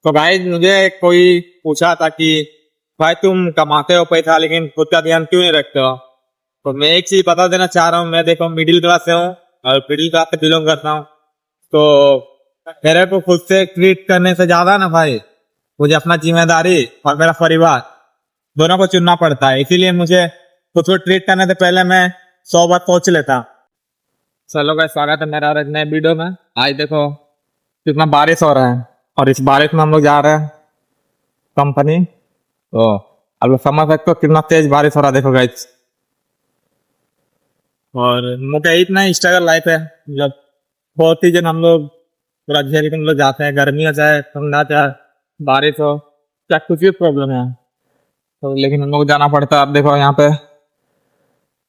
तो भाई मुझे कोई पूछा था कि भाई तुम कमाते हो पैसा लेकिन खुद का ध्यान क्यों नहीं रखते हो। तो मैं एक चीज बता देना चाह रहा हूँ। मैं देखो मिडिल क्लास से हूँ और मिडिल क्लास से बिलोंग करता हूँ। तो मेरे को खुद से ट्रीट करने से ज्यादा ना भाई मुझे अपना जिम्मेदारी और मेरा परिवार दोनों को चुनना पड़ता है। इसीलिए मुझे खुद को ट्रीट करने से पहले मैं 100 बार सोच लेता। चलो गाइस, स्वागत है मेरा और एक नए वीडियो में। आज देखो कितना बारिश हो रहा है और इस बारिश में हम लोग जा रहे हैं कंपनी। तो आप लोग समझ सकते हो कितना तेज बारिश हो रहा है। देखो गाइस, और मुझे इतना स्ट्रगल लाइफ है। जब बहुत ही जन हम लोग पूरा झेल के हम लोग जाते हैं, गर्मी हो चाहे ठंडा चाहे बारिश हो चाहे कुछ भी प्रॉब्लम है। तो लेकिन हम लोग जाना पड़ता है। अब देखो यहाँ पे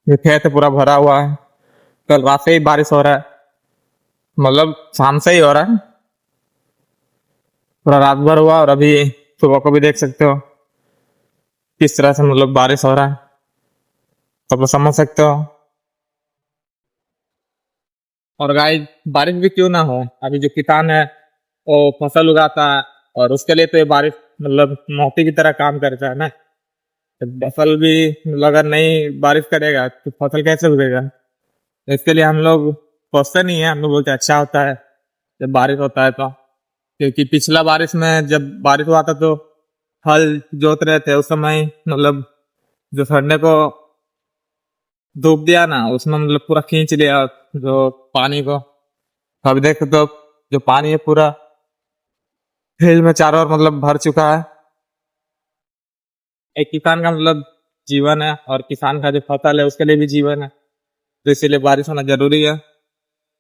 ये खेत पूरा भरा हुआ है। कल रात से ही बारिश हो रहा है, मतलब शाम से ही हो रहा है, पूरा रात भर हुआ और अभी सुबह को भी देख सकते हो किस तरह से मतलब बारिश हो रहा है। तो आप लोग समझ सकते हो। और गाइस, बारिश भी क्यों ना हो, अभी जो किसान है वो फसल उगाता है और उसके लिए तो ये बारिश मतलब मोती की तरह काम करता है ना। तो फसल भी मतलब अगर नहीं बारिश करेगा तो फसल कैसे उगेगा। इसके लिए हम लोग सोचते नहीं है, हम लोग बोलते हैं अच्छा होता है जब बारिश होता है। तो क्योंकि पिछला बारिश में जब बारिश हुआ था तो हल जोत रहे थे उस समय, मतलब जो सड़ने को डूब दिया ना उसमें मतलब पूरा खींच लिया जो पानी को। तो अभी देखो तो जो पानी है पूरा फील्ड में चारों ओर मतलब भर चुका है। एक किसान का मतलब जीवन है और किसान का जो फसल है उसके लिए भी जीवन है। तो इसीलिए बारिश होना जरूरी है।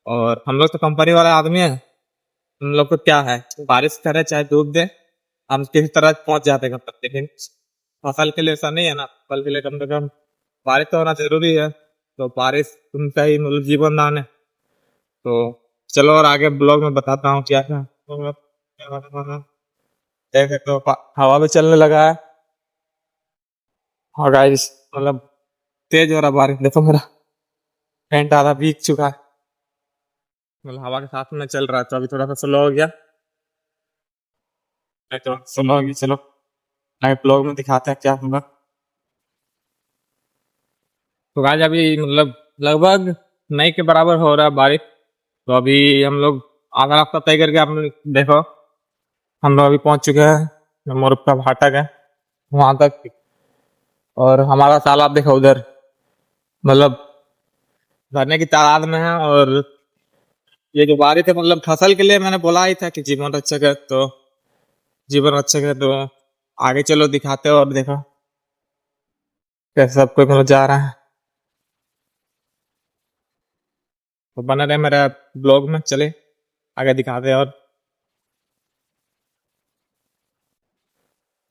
और हम लोग तो कंपनी वाले आदमी है, हम लोग को क्या है, बारिश करे चाहे धूप दे हम किसी तरह पहुंच जाते हैं कब तक। लेकिन फसल के लिए ऐसा नहीं है ना, फसल के लिए कम से कम बारिश तो होना जरूरी है। तो बारिश उनका ही मतलब जीवन दान है। तो चलो और आगे ब्लॉग में बताता हूँ क्या क्या देख सकते हो। हवा भी चलने लगा है और गाइस मतलब तेज हो रहा बारिश। देखो मेरा पेंट आधा भीग चुका है, मतलब हवा के साथ में चल रहा है। तो अभी थोड़ा सा स्लो हो गया, नहीं तो स्लो होगी। चलो नए ब्लॉग में दिखाते हैं क्या होगा। तो आज अभी मतलब लगभग मई के बराबर हो रहा है बारिश। तो अभी हम लोग आधा रास्ता तय करके आप देखो हम लोग अभी पहुंच चुके हैं मोरपा फाटक है वहां तक। और हमारा तालाब देखो उधर, मतलब भरने की तादाद में है। और ये जो बारिश है मतलब फसल के लिए मैंने बोला ही था कि जीवन रक्षक है। तो जीवन रक्षक है तो आगे चलो दिखाते हो और देखो कैसे सब कोई मतलब जा रहा है। तो बना रहे मेरा ब्लॉग में, चले आगे दिखाते हैं। और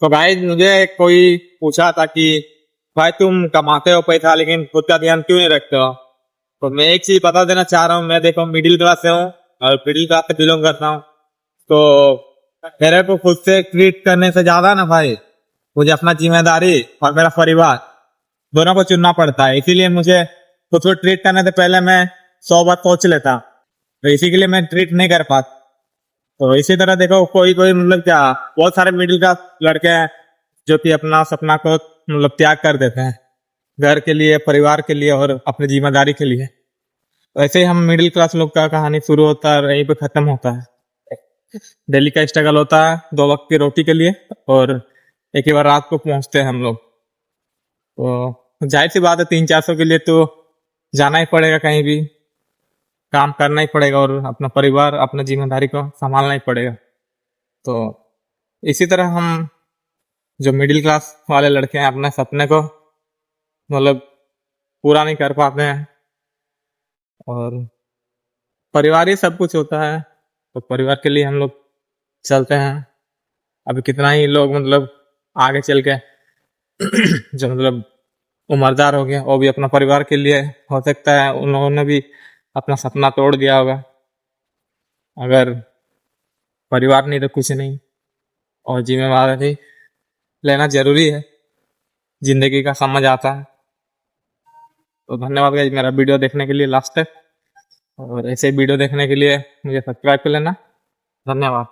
तो भाई मुझे कोई पूछा था कि भाई तुम कमाते हो पैसा लेकिन खुद का ध्यान क्यों नहीं रखते हो। तो मैं एक चीज बता देना चाह रहा हूँ। मैं देखो मिडिल क्लास से हूँ और मिडिल क्लास से बिलोंग करता हूँ। तो मेरे को खुद से ट्रीट करने से ज्यादा ना भाई मुझे अपना जिम्मेदारी और मेरा परिवार दोनों को चुनना पड़ता है। इसीलिए मुझे खुद को ट्रीट करने से पहले मैं 100 बार सोच लेता। तो इसी के लिए मैं ट्रीट नहीं कर पाता। तो इसी तरह देखो कोई कोई मतलब क्या, बहुत सारे मिडिल क्लास लड़के हैं जो कि अपना सपना को मतलब त्याग कर देते हैं घर के लिए, परिवार के लिए और अपनी जिम्मेदारी के लिए। तो ऐसे ही हम मिडिल क्लास लोग का कहानी शुरू होता है और यहीं पे खत्म होता है। दिल्ली का स्ट्रगल होता है 2 वक्त की रोटी के लिए और एक ही बार रात को पहुंचते हैं हम लोग। तो जाहिर सी बात है 300-400 के लिए तो जाना ही पड़ेगा, कहीं भी काम करना ही पड़ेगा और अपना परिवार अपना जिम्मेदारी को संभालना ही पड़ेगा। तो इसी तरह हम जो मिडिल क्लास वाले लड़के हैं अपने सपने को मतलब पूरा नहीं कर पाते हैं। और परिवार ही सब कुछ होता है, तो परिवार के लिए हम लोग चलते हैं। अभी कितना ही लोग मतलब आगे चल के जो मतलब उम्रदार हो गया वो भी अपना परिवार के लिए, हो सकता है उन लोगों ने भी अपना सपना तोड़ दिया होगा। अगर परिवार नहीं तो कुछ नहीं, और जिम्मेवारी लेना जरूरी है, जिंदगी का समझ आता है। तो धन्यवाद गाइस मेरा वीडियो देखने के लिए लास्ट तक, और ऐसे वीडियो देखने के लिए मुझे सब्सक्राइब कर लेना। धन्यवाद।